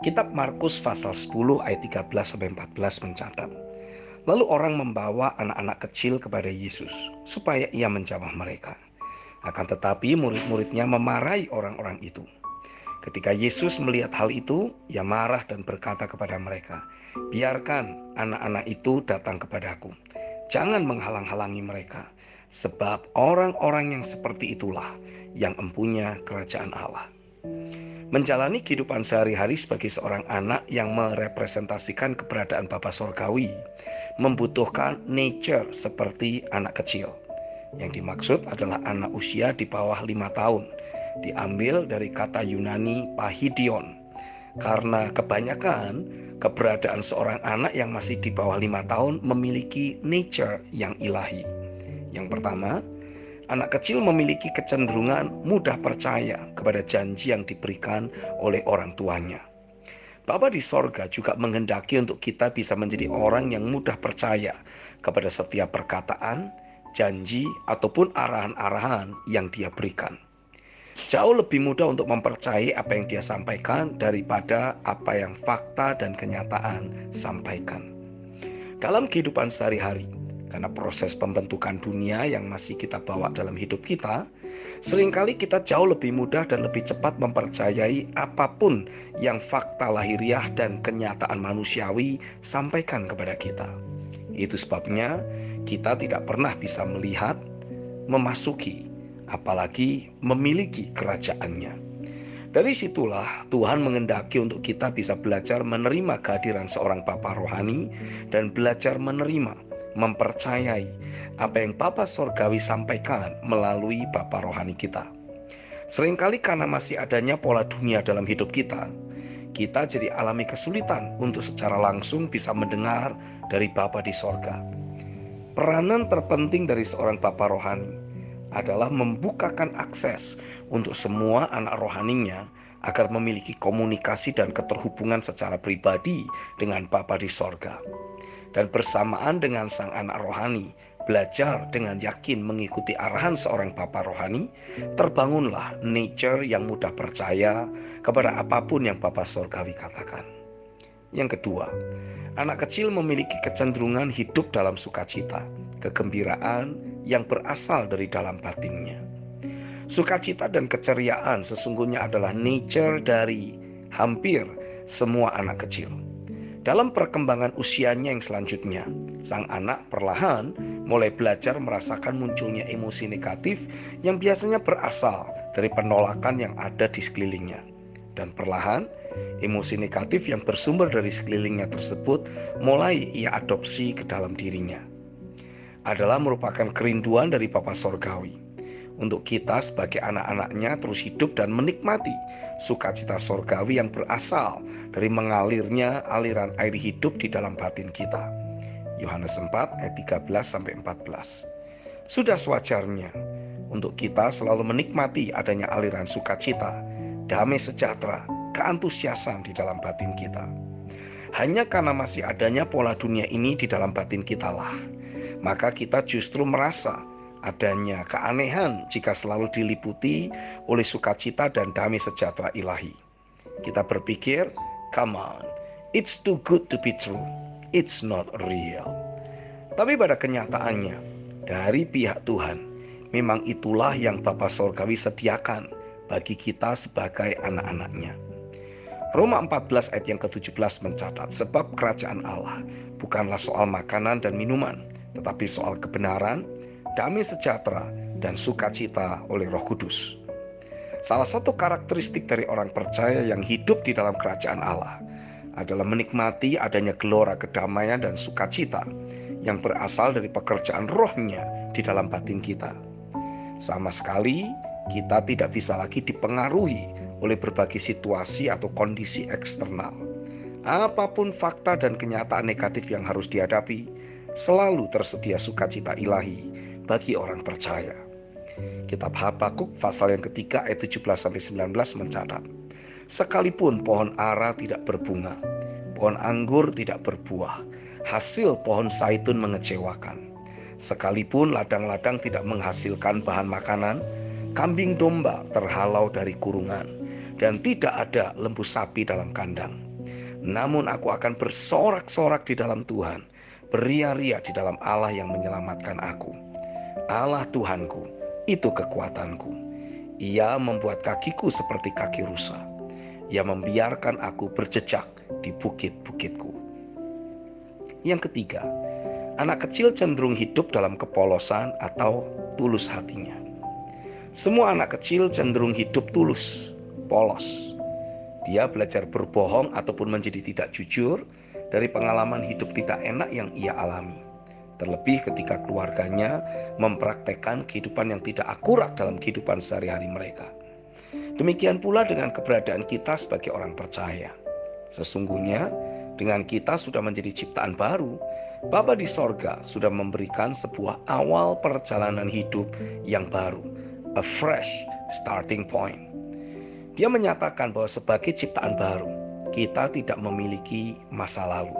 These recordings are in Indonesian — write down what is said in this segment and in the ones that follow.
Kitab Markus pasal 10 ayat 13-14 mencatat, lalu orang membawa anak-anak kecil kepada Yesus supaya ia menjamah mereka. Akan tetapi murid-muridnya memarahi orang-orang itu. Ketika Yesus melihat hal itu, ia marah dan berkata kepada mereka, "Biarkan anak-anak itu datang kepadaku. Jangan menghalang-halangi mereka, sebab orang-orang yang seperti itulah yang empunya kerajaan Allah." Menjalani kehidupan sehari-hari sebagai seorang anak yang merepresentasikan keberadaan Bapa Sorgawi membutuhkan nature seperti anak kecil. Yang dimaksud adalah anak usia di bawah 5 tahun, diambil dari kata Yunani paidion. Karena kebanyakan keberadaan seorang anak yang masih di bawah 5 tahun memiliki nature yang ilahi. Yang pertama, anak kecil memiliki kecenderungan mudah percaya kepada janji yang diberikan oleh orang tuanya. Bapa di sorga juga menghendaki untuk kita bisa menjadi orang yang mudah percaya kepada setiap perkataan, janji, ataupun arahan-arahan yang Dia berikan. Jauh lebih mudah untuk mempercayai apa yang Dia sampaikan daripada apa yang fakta dan kenyataan sampaikan. Dalam kehidupan sehari-hari, karena proses pembentukan dunia yang masih kita bawa dalam hidup kita, seringkali kita jauh lebih mudah dan lebih cepat mempercayai apapun yang fakta lahiriah dan kenyataan manusiawi sampaikan kepada kita. Itu sebabnya kita tidak pernah bisa melihat, memasuki, apalagi memiliki kerajaannya. Dari situlah Tuhan menghendaki untuk kita bisa belajar menerima kehadiran seorang Bapa rohani dan belajar menerima, mempercayai apa yang Bapa Sorgawi sampaikan melalui Bapa rohani kita. Seringkali karena masih adanya pola dunia dalam hidup kita jadi alami kesulitan untuk secara langsung bisa mendengar dari Bapa di sorga. Peranan terpenting dari seorang Bapa rohani adalah membukakan akses untuk semua anak rohaninya agar memiliki komunikasi dan keterhubungan secara pribadi dengan Bapa di sorga. Dan bersamaan dengan sang anak rohani belajar dengan yakin mengikuti arahan seorang Bapa rohani, terbangunlah nature yang mudah percaya kepada apapun yang Bapa Sorgawi katakan. Yang kedua, anak kecil memiliki kecenderungan hidup dalam sukacita, kegembiraan yang berasal dari dalam batinnya. Sukacita dan keceriaan sesungguhnya adalah nature dari hampir semua anak kecil. Dalam perkembangan usianya yang selanjutnya, sang anak perlahan mulai belajar merasakan munculnya emosi negatif yang biasanya berasal dari penolakan yang ada di sekelilingnya. Dan perlahan, emosi negatif yang bersumber dari sekelilingnya tersebut mulai ia adopsi ke dalam dirinya. Adalah merupakan kerinduan dari Bapa Sorgawi untuk kita sebagai anak-anaknya terus hidup dan menikmati sukacita sorgawi yang berasal dari mengalirnya aliran air hidup di dalam batin kita. Yohanes 4 ayat 13-14. Sudah sewajarnya untuk kita selalu menikmati adanya aliran sukacita, damai sejahtera, keantusiasan di dalam batin kita. Hanya karena masih adanya pola dunia ini di dalam batin kita lah, maka kita justru merasa adanya keanehan jika selalu diliputi oleh sukacita dan damai sejahtera ilahi. Kita berpikir, come on, it's too good to be true, it's not real. Tapi pada kenyataannya, dari pihak Tuhan, memang itulah yang Bapa Sorgawi sediakan bagi kita sebagai anak-anaknya. Roma 14 ayat yang ke-17 mencatat, sebab kerajaan Allah bukanlah soal makanan dan minuman, tetapi soal kebenaran, damai sejahtera, dan sukacita oleh Roh Kudus. Salah satu karakteristik dari orang percaya yang hidup di dalam kerajaan Allah adalah menikmati adanya gelora kedamaian dan sukacita yang berasal dari pekerjaan rohnya di dalam batin kita. Sama sekali kita tidak bisa lagi dipengaruhi oleh berbagai situasi atau kondisi eksternal. Apapun fakta dan kenyataan negatif yang harus dihadapi, selalu tersedia sukacita ilahi bagi orang percaya. Kitab Habakuk pasal yang ketiga ayat 17-19 mencatat, sekalipun pohon ara tidak berbunga, pohon anggur tidak berbuah, hasil pohon zaitun mengecewakan, sekalipun ladang-ladang tidak menghasilkan bahan makanan, kambing domba terhalau dari kurungan, dan tidak ada lembu sapi dalam kandang, Namun aku akan bersorak-sorak di dalam Tuhan, beria-ria di dalam Allah yang menyelamatkan aku. Allah Tuhanku, itu kekuatanku. Ia membuat kakiku seperti kaki rusa. Ia membiarkan aku berjejak di bukit-bukitku. Yang ketiga, anak kecil cenderung hidup dalam kepolosan atau tulus hatinya. Semua anak kecil cenderung hidup tulus, polos. Dia belajar berbohong ataupun menjadi tidak jujur dari pengalaman hidup tidak enak yang ia alami. Terlebih ketika keluarganya mempraktekkan kehidupan yang tidak akurat dalam kehidupan sehari-hari mereka. Demikian pula dengan keberadaan kita sebagai orang percaya. Sesungguhnya dengan kita sudah menjadi ciptaan baru, Bapa di sorga sudah memberikan sebuah awal perjalanan hidup yang baru, a fresh starting point. Dia menyatakan bahwa sebagai ciptaan baru, kita tidak memiliki masa lalu.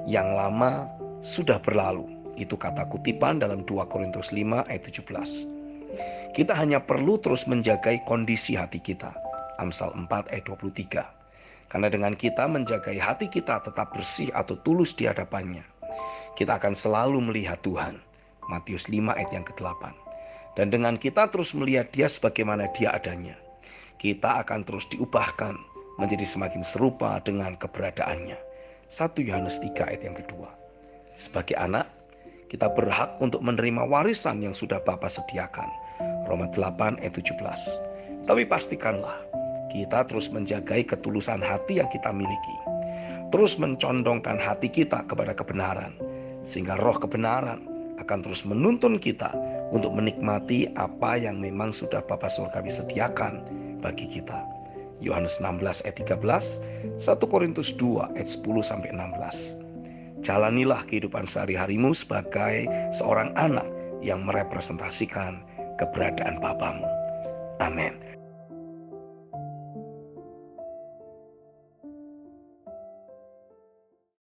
Yang lama sudah berlalu. Itu kata kutipan dalam 2 Korintus 5 ayat 17. Kita hanya perlu terus menjaga kondisi hati kita. Amsal 4 ayat 23. Karena dengan kita menjaga hati kita tetap bersih atau tulus di hadapannya, kita akan selalu melihat Tuhan. Matius 5 ayat yang ke-8. Dan dengan kita terus melihat Dia sebagaimana Dia adanya, kita akan terus diubahkan menjadi semakin serupa dengan keberadaannya. 1 Yohanes 3 ayat yang kedua. Sebagai anak, kita berhak untuk menerima warisan yang sudah Bapa sediakan. Roma 8 ayat 17. Tapi pastikanlah kita terus menjagai ketulusan hati yang kita miliki. Terus mencondongkan hati kita kepada kebenaran. Sehingga roh kebenaran akan terus menuntun kita untuk menikmati apa yang memang sudah Bapa Surgawi sediakan bagi kita. Yohanes 16 ayat 13, 1 Korintus 2 ayat 10-16. Jalanilah kehidupan sehari-harimu sebagai seorang anak yang merepresentasikan keberadaan Bapamu. Amin.